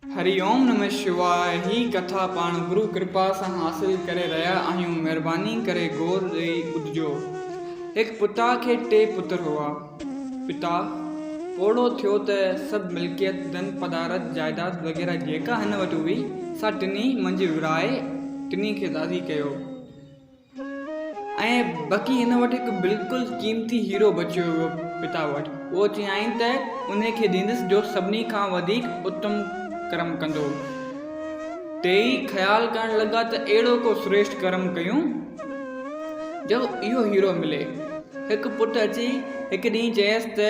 हरिओम नमः शिवाय। ही कथा पाण गुरु कृपा सां हासिल करे रहिया आहियूं। महिरबानी करे गौर ॾेई ॿुधिजो। हिकु पिता खे 3 पुत्र हुआ। पिता ओड़ो थियो त सभु मिल्कियत धन पदारत जायदाद वग़ैरह जेका हिन वटि हुई सा टिनी मंझि विराए टिनी खे राज़ी कयो ऐं बाक़ी हिन वटि हिकु बिल्कुलु क़ीमती हीरो बचियो हुयो पिता वटि। उहो चयाईं त उन खे ॾींदुसि जो सभिनी खां वधीक उत्तम कर्म कंदो। टेई ख़्याल करण लॻा त अहिड़ो को श्रेष्ठ कर्म कयूं जो इहो हीरो मिले। हिकु पुटु अची हिकु ॾींहुं चयसि त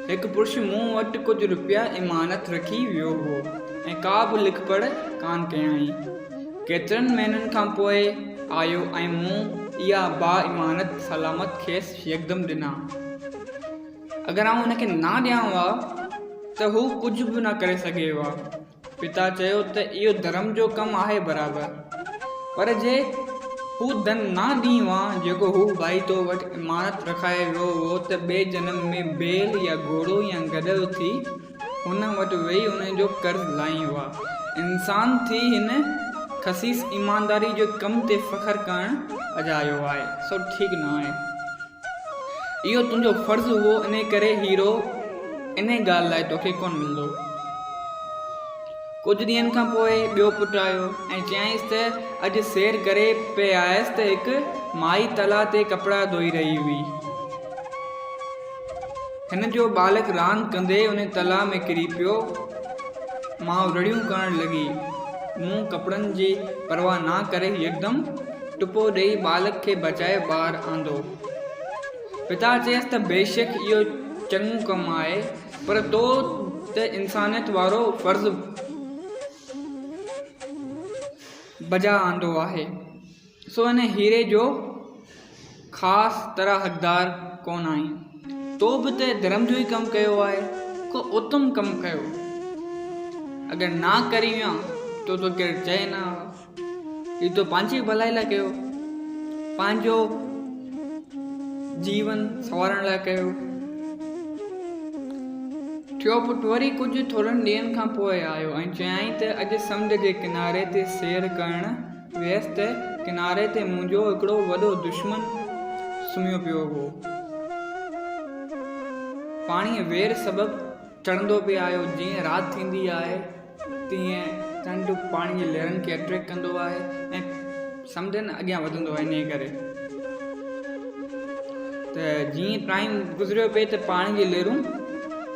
हिकु पुरुष मूं वटि कुझु रुपया इमानत रखी वियो हो ऐं का बि लिख पढ़ कान कयाई। केतिरनि महीननि खां पोइ आयो ऐं मूं इहा बा इमानत सलामत खेसि यकदमि ॾिना। अगरि आउं हुनखे ना ॾियां हा त हू कुझु बि न करे सघे हा। पिता चयो त इहो धर्म जो कमु आहे बराबरि, पर जे हू धन ना ॾीं हा जेको हू भाई तो वटि इमानत रखाए वियो हो त ॿिए जनम में बैल या घोड़ो या गदड़ थी हुन वटि वेही हुन जो कर्ज़ लाही हुआ। इंसान थी हिन ख़सीस ईमानदारी जो कम ते फ़ख्रु करणु अजायो आहे, सो ठीकु न आहे। इहो तुंहिंजो फ़र्ज़ु हुओ, इन करे हीरो इन ॻाल्हि लाइ तोखे कोन मिलंदो। कुझु ॾींहंनि खां पोइ ॿियो पुटु आयो ऐं चयाईंसि त अॼु सैर करे पिए आयसि त हिकु माई तला ते कपिड़ा धोई रही हुई। हिन जो बालक रांदि कंदे उन तला में किरी पियो। माउ रड़ियूं करणु लॻी। मूं कपिड़नि जी परवाह ना करे यकदमि टुपो ॾेई बालक खे बचाए ॿाहिरि आंदो। पिता चयसि त बेशक इहो चङो कमु आहे, पर तो त इंसानियत वारो फ़र्ज़ु बजा आंदो आहे, सो हिन हीरे जो ख़ासि तरह हक़दार कोन आहीं। तो बि त धर्म जो ई कमु कयो आहे, को उत्तम कमु कयो। अगरि ना करी विया तो केरु चए न हीउ तो पंहिंजी भलाई लाइ कयो, पंहिंजो जीवन संवारण लाइ कयो। टियों पुटु वरी कुझु थोरनि ॾींहंनि खां पोइ आयो ऐं चयाईं त अॼु समुंड जे किनारे ते सैर करणु वियसि त किनारे ते मुंहिंजो हिकिड़ो वॾो दुश्मन सुम्हियो पियो हो। पाणीअ वेर सबबु चढ़ंदो पियो आयो। जीअं राति थींदी आहे तीअं चंडु पाणी जी लहरनि खे अट्रैक्ट कंदो आहे ऐं समुंड अॻियां वधंदो आहे। इन करे त जीअं टाइम गुज़रियो पिए त पाणी जी लहरूं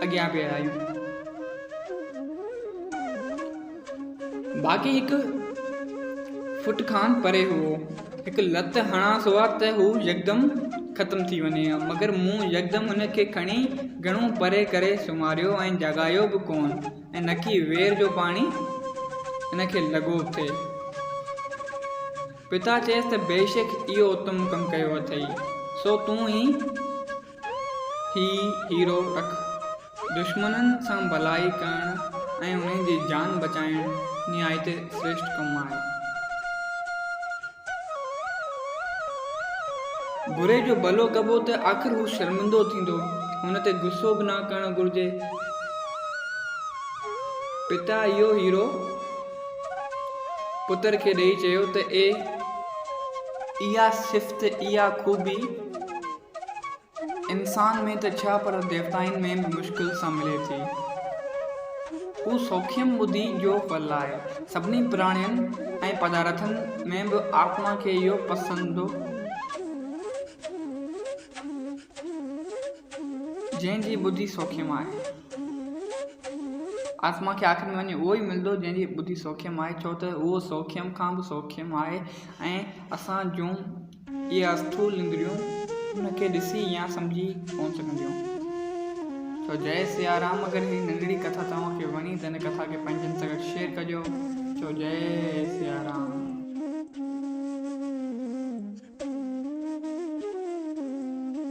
अॻियां पिया आयूं। बाक़ी हिकु फुट खान परे हुओ। हिकु लत हणांसि हुआ त हू यकदमि ख़तमु थी वञे हा, मगर मूं यकदमि हुनखे खणी घणो परे करे सुम्हारियो ऐं जगायो बि कोन ऐं नकी वेर जो पाणी हिनखे लॻो थिए। पिता चयसि त बेशक इहो उत्तम कमु कयो अथई, सो तूं ही हीरो रख। दुश्मननि सां भलाई करणु ऐं उन्हनि जी जान बचाइणु निहायत श्रेष्ठ कमु आहे। बुरे जो भलो कबो त आख़िर हू शर्मिंदो थींदो, हुन ते गुस्सो बि न करणु घुरिजे। पिता इहो हीरो पुत्र खे ॾेई चयो त इहा सिफ़त इहा खूबी इंसान में त छा पर देवताउनि में बि मुश्किल सां मिले थी। हू सौख्यम ॿुधी जो फल आहे। सभिनी प्राणियुनि ऐं पदार्थनि में बि आत्मा खे इहो पसंदो जंहिंजी ॿुधी सौख्यम आहे। आत्मा खे आख़िर में वञी उहो ई मिलंदो जंहिंजी ॿुधी सौख्यम आहे, छो त उहो सौख्यम खां बि सौख्यम आहे ऐं असां जूं इहे अस्थूल इंद्रियूं हुनखे ॾिसी या सम्झी कोन सघंदियूं। तो जय सियाराम। अगरि हीअ नंढड़ी कथा तव्हांखे वणी त हिन कथा खे पंहिंजनि सां गॾु शेयर कजो। जय सियाराम।